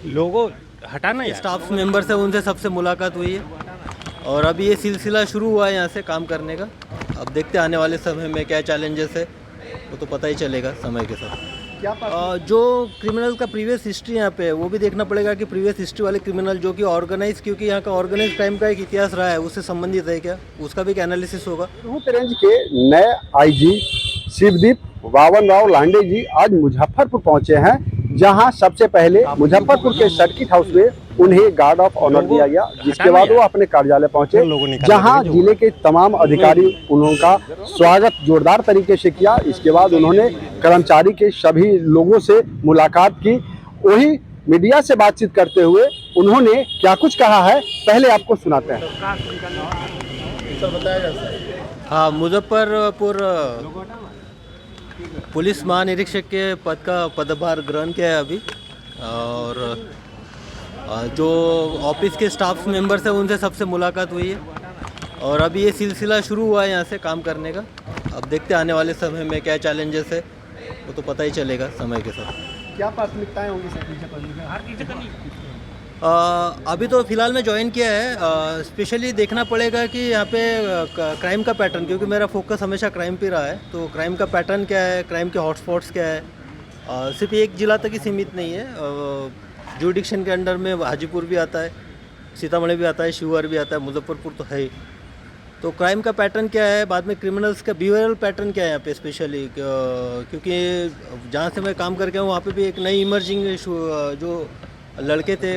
लोगों हटाना है। स्टाफ मेंबर से उनसे सबसे मुलाकात हुई है और अभी ये सिलसिला शुरू हुआ है यहाँ से काम करने का। अब देखते हैं आने वाले समय में क्या चैलेंजेस है, वो तो पता ही चलेगा समय के साथ। जो क्रिमिनल का प्रीवियस हिस्ट्री यहाँ पे है वो भी देखना पड़ेगा कि प्रीवियस हिस्ट्री वाले क्रिमिनल जो कि ऑर्गेनाइज, क्योंकि यहाँ का ऑर्गेनाइज क्राइम का एक इतिहास रहा है, उससे संबंधित है क्या, उसका भी एक एनालिसिस होगा। तिरहुत रेंज के नए आईजी शिवदीप वावन राव लांडे जी आज मुजफ्फरपुर पहुंचे हैं, जहां सबसे पहले मुजफ्फरपुर के सर्किट हाउस में उन्हें गार्ड ऑफ ऑनर दिया गया, जिसके बाद वो अपने कार्यालय पहुंचे, जहां जिले के तमाम अधिकारी उनका स्वागत जोरदार तरीके से किया। इसके बाद उन्होंने कर्मचारी के सभी लोगों से मुलाकात की। वही मीडिया से बातचीत करते हुए उन्होंने क्या कुछ कहा है, पहले आपको सुनाते हैं। हाँ, मुजफ्फरपुर पुलिस महानिरीक्षक के पद का पदभार ग्रहण किया है अभी, और जो ऑफिस के स्टाफ मेंबर्स हैं उनसे सबसे मुलाकात हुई है और अभी ये सिलसिला शुरू हुआ है यहाँ से काम करने का। अब देखते हैं आने वाले समय में क्या चैलेंजेस है, वो तो पता ही चलेगा समय के साथ। क्या प्राथमिकताएं होंगी सर? अभी तो फ़िलहाल मैं ज्वाइन किया है। स्पेशली देखना पड़ेगा कि यहाँ पे क्राइम का पैटर्न, क्योंकि मेरा फोकस हमेशा क्राइम पे रहा है, तो क्राइम का पैटर्न क्या है, क्राइम के हॉटस्पॉट्स क्या है। सिर्फ एक जिला तक ही सीमित नहीं है, जुडिक्शन के अंडर में हाजीपुर भी आता है, सीतामढ़ी भी आता है, शिवहर भी आता है, मुजफ्फरपुर तो है ही। तो क्राइम का पैटर्न क्या है, बाद में क्रिमिनल्स का बिहेवियरल पैटर्न क्या है यहाँ पे स्पेशली, क्योंकि जहाँ से मैं काम करके हूँ वहाँ पे भी एक नई इमर्जिंग जो लड़के थे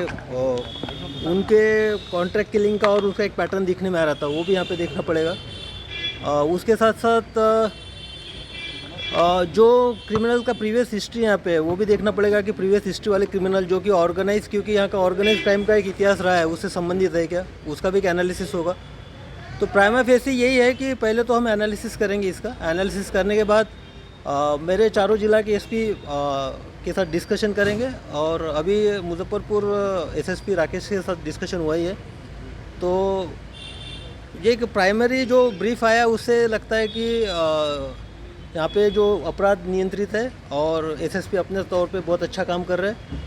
उनके कॉन्ट्रैक्ट किलिंग का और उसका एक पैटर्न दिखने में आ रहा था, वो भी यहाँ पे देखना पड़ेगा। उसके साथ साथ जो क्रिमिनल का प्रीवियस हिस्ट्री यहाँ पे है वो भी देखना पड़ेगा कि प्रीवियस हिस्ट्री वाले क्रिमिनल जो कि ऑर्गेनाइज, क्योंकि यहाँ का ऑर्गेनाइज क्राइम का एक इतिहास रहा है, उससे संबंधित है क्या, उसका भी एक एनालिसिस होगा। तो प्राइमा फेसी यही है कि पहले तो हम एनालिसिस करेंगे इसका। एनालिसिस करने के बाद मेरे चारों जिला के एसपी के साथ डिस्कशन करेंगे, और अभी मुजफ्फरपुर एसएसपी राकेश के साथ डिस्कशन हुआ ही है। तो ये एक प्राइमरी जो ब्रीफ आया उससे लगता है कि यहाँ पे जो अपराध नियंत्रित है और एसएसपी अपने तौर पे बहुत अच्छा काम कर रहे हैं।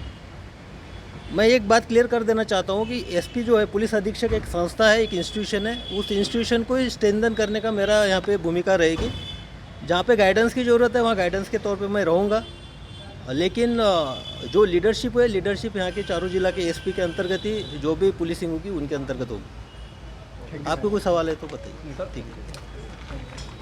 मैं एक बात क्लियर कर देना चाहता हूँ कि एसपी जो है, पुलिस अधीक्षक, एक संस्था है, एक इंस्टीट्यूशन है। उस इंस्टीट्यूशन को स्ट्रेंथन करने का मेरा यहाँ पे भूमिका रहेगी। जहाँ पे गाइडेंस की ज़रूरत है वहाँ गाइडेंस के तौर पे मैं रहूँगा, लेकिन जो लीडरशिप है, लीडरशिप यहाँ के चारों जिला के एसपी के अंतर्गत ही जो भी पुलिसिंग होगी उनके अंतर्गत होगी। आपको कोई सवाल है तो बताइए। ठीक है,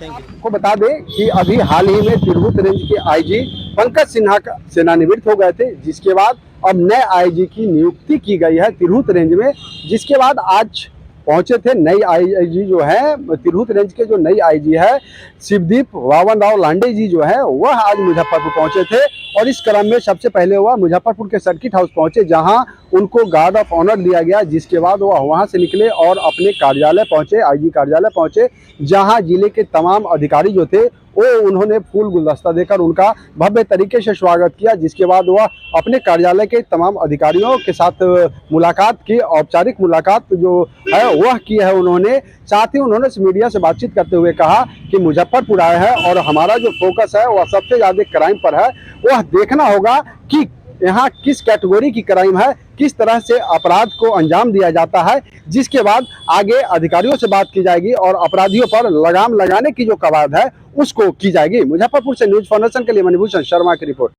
थैंक यू। को बता दें कि अभी हाल ही में तिरहुत रेंज के आईजी पंकज सिन्हा का सेवानिवृत्त हो गए थे, जिसके बाद अब नए आईजी की नियुक्ति की गई है तिरहुत रेंज में। जिसके बाद आज पहुंचे थे नई आईजी जो है, तिरहुत रेंज के जो नई आईजी है शिवदीप वावन राव लांडे जी जो है, वह आज मुजफ्फरपुर पहुंचे थे। और इस क्रम में सबसे पहले वह मुजफ्फरपुर के सर्किट हाउस पहुंचे, जहां उनको गार्ड ऑफ ऑनर दिया गया। जिसके बाद वह वहां से निकले और अपने कार्यालय पहुंचे, आईजी कार्यालय पहुंचे, जहां जिले के तमाम अधिकारी जो थे वो उन्होंने फूल गुलदस्ता देकर उनका भव्य तरीके से स्वागत किया। जिसके बाद वह अपने कार्यालय के तमाम अधिकारियों के साथ मुलाकात की, औपचारिक मुलाकात जो है वह की है उन्होंने। साथ ही उन्होंने मीडिया से बातचीत करते हुए कहा कि मुजफ्फरपुर आए हैं और हमारा जो फोकस है वह सबसे ज़्यादा क्राइम पर है। वह देखना होगा कि यहाँ किस कैटेगरी की क्राइम है, किस तरह से अपराध को अंजाम दिया जाता है। जिसके बाद आगे अधिकारियों से बात की जाएगी और अपराधियों पर लगाम लगाने की जो कवायद है उसको की जाएगी। मुजफ्फरपुर से न्यूज़ फाउंडेशन के लिए मणिभूषण शर्मा की रिपोर्ट।